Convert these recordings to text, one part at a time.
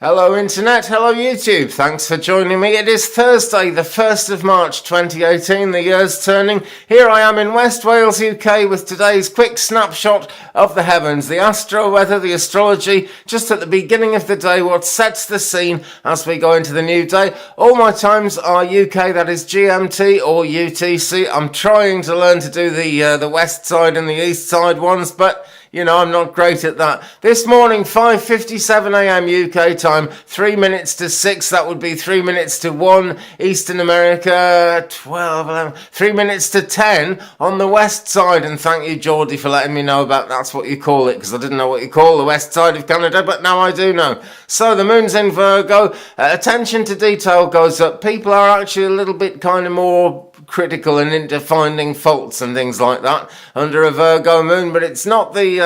Hello Internet, hello YouTube, thanks for joining me. It is Thursday, the 1st of March 2018, the year's turning. Here I am in West Wales, UK, with today's quick snapshot of the heavens, the astro weather, the astrology, just at the beginning of the day, what sets the scene as we go into the new day. All my times are UK, that is GMT or UTC. I'm trying to learn to do the west side and the east side ones, but you know, I'm not great at that. This morning, 5:57 a.m. UK time, 3 minutes to 6. That would be 3 minutes to 1 Eastern America, 12, 11, 3 minutes to 10 on the west side. And thank you, Geordie, for letting me know about that's what you call it, because I didn't know what you call the west side of Canada, but now I do know. So the moon's in Virgo. Attention to detail goes up. People are actually a little bit kind of more critical and into finding faults and things like that under a Virgo moon, but it's not the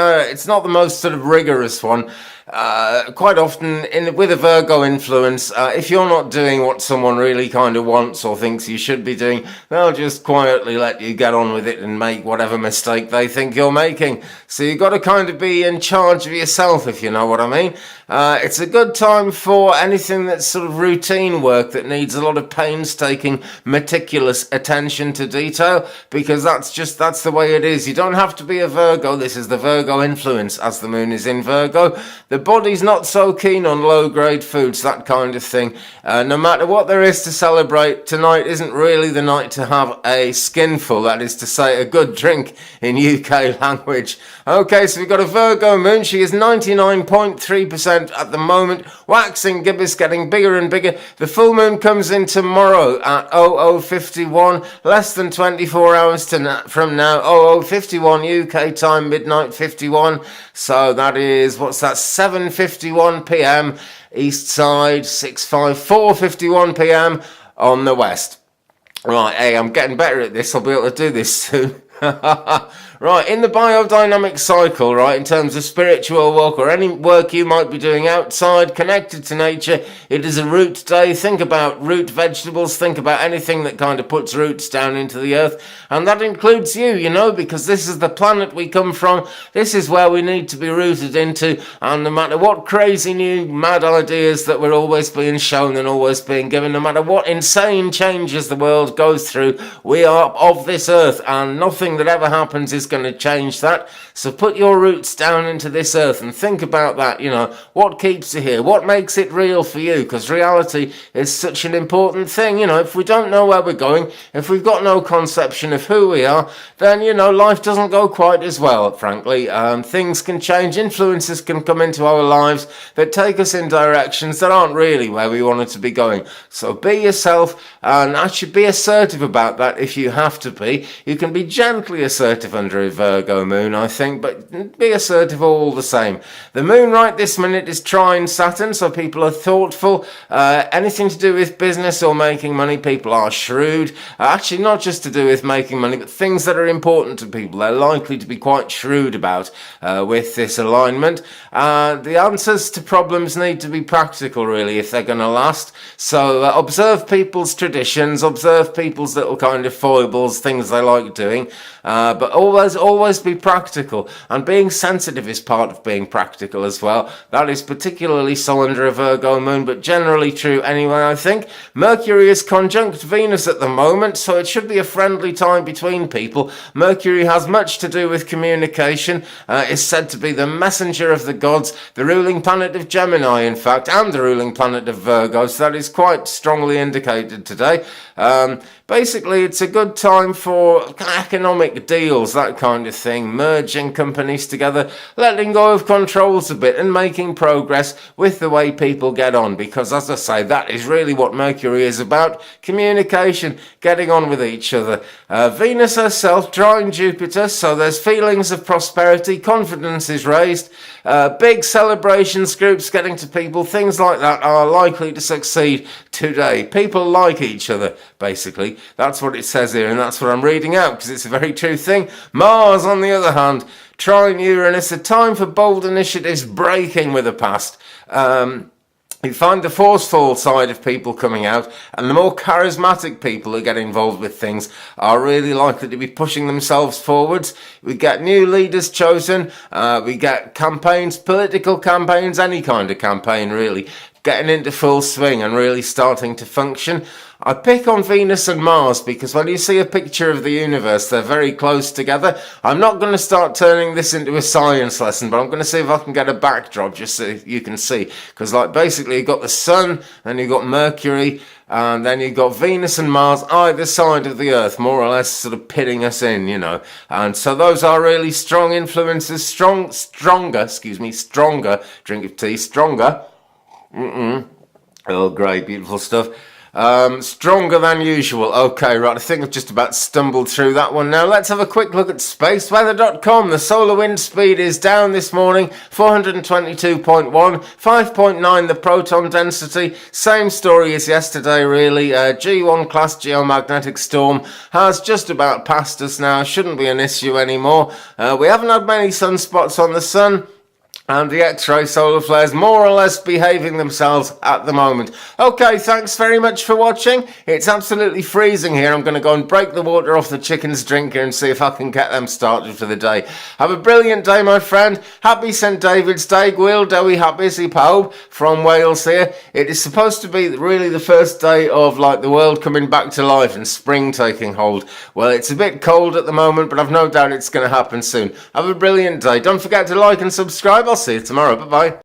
most sort of rigorous one. Quite often with a Virgo influence, if you're not doing what someone really kind of wants or thinks you should be doing, they'll just quietly let you get on with it and make whatever mistake they think you're making. So you've got to kind of be in charge of yourself, if you know what I mean. It's a good time for anything that's sort of routine work that needs a lot of painstaking, meticulous attention to detail, because that's the way it is. You don't have to be a Virgo. This is the Virgo influence as the moon is in Virgo. The body's not so keen on low-grade foods, that kind of thing. No matter what there is to celebrate, tonight isn't really the night to have a skinful, that is to say, a good drink in UK language. Okay, so we've got a Virgo moon. She is 99.3% at the moment, waxing gibbous, getting bigger and bigger. The full moon comes in tomorrow at 00:51, less than 24 hours from now, 00:51 UK time, midnight 51. So that is, what's that, 7:51 p.m. east side, 4:51 p.m. on the west. Right, hey, I'm getting better at this. I'll be able to do this soon. Right, in the biodynamic cycle, right, in terms of spiritual work or any work you might be doing outside, connected to nature, it is a root day. Think about root vegetables, think about anything that kind of puts roots down into the earth, and that includes you, you know, because this is the planet we come from, this is where we need to be rooted into, and no matter what crazy new mad ideas that we're always being shown and always being given, no matter what insane changes the world goes through, we are of this earth, and nothing that ever happens is going to change that. So put your roots down into this earth and think about that, you know, what keeps you here, what makes it real for you, because reality is such an important thing. You know, if we don't know where we're going, if we've got no conception of who we are, then, you know, life doesn't go quite as well, frankly. Things can change, influences can come into our lives that take us in directions that aren't really where we wanted to be going. So be yourself, and actually be assertive about that if you have to be. You can be gently assertive under a Virgo moon, I think, but be assertive all the same. The moon right this minute is trine Saturn, so people are thoughtful. Anything to do with business or making money, people are shrewd. Actually, not just to do with making money, but things that are important to people, they're likely to be quite shrewd about with this alignment. The answers to problems need to be practical, really, if they're going to last. So observe people's traditions, observe people's little kind of foibles, things they like doing, but always be practical, and being sensitive is part of being practical as well. That is particularly so under a Virgo moon, but generally true anyway, I think. Mercury is conjunct Venus at the moment, so it should be a friendly time between people. Mercury has much to do with communication, is said to be the messenger of the gods, the ruling planet of Gemini, in fact, and the ruling planet of Virgo, so that is quite strongly indicated today. Basically, it's a good time for economic deals, that kind of thing, merging companies together, letting go of controls a bit and making progress with the way people get on, because, as I say, that is really what Mercury is about, communication, getting on with each other. Venus herself trine Jupiter, so there's feelings of prosperity, confidence is raised, big celebrations, groups getting to people, things like that are likely to succeed today. People like each other, basically. That's what it says here, and that's what I'm reading out, because it's a very true thing. Mars, on the other hand, trine Uranus, a time for bold initiatives breaking with the past. You find the forceful side of people coming out, and the more charismatic people who get involved with things are really likely to be pushing themselves forwards. We get new leaders chosen, we get campaigns, political campaigns, any kind of campaign really, getting into full swing and really starting to function. I pick on Venus and Mars because when you see a picture of the universe, they're very close together. I'm not going to start turning this into a science lesson, but I'm going to see if I can get a backdrop just so you can see. Because like basically you've got the Sun, then you've got Mercury, and then you've got Venus and Mars either side of the Earth, more or less sort of pitting us in, you know. And so those are really strong influences, stronger, drink of tea, stronger. Oh, great, beautiful stuff. Stronger than usual. Okay, right, I think I've just about stumbled through that one now. Let's have a quick look at spaceweather.com. The solar wind speed is down this morning, 422.1, 5.9 the proton density. Same story as yesterday, really. G1 class geomagnetic storm has just about passed us now. Shouldn't be an issue anymore. We haven't had many sunspots on the sun. And the X-ray solar flares more or less behaving themselves at the moment. Okay, thanks very much for watching. It's absolutely freezing here. I'm going to go and break the water off the chicken's drinker and see if I can get them started for the day. Have a brilliant day, my friend. Happy St. David's Day. Gwyl Dewi Hapus I Pawb from Wales here. It is supposed to be really the first day of like the world coming back to life and spring taking hold. Well, it's a bit cold at the moment, but I've no doubt it's going to happen soon. Have a brilliant day. Don't forget to like and subscribe. I'll see you tomorrow. Bye-bye.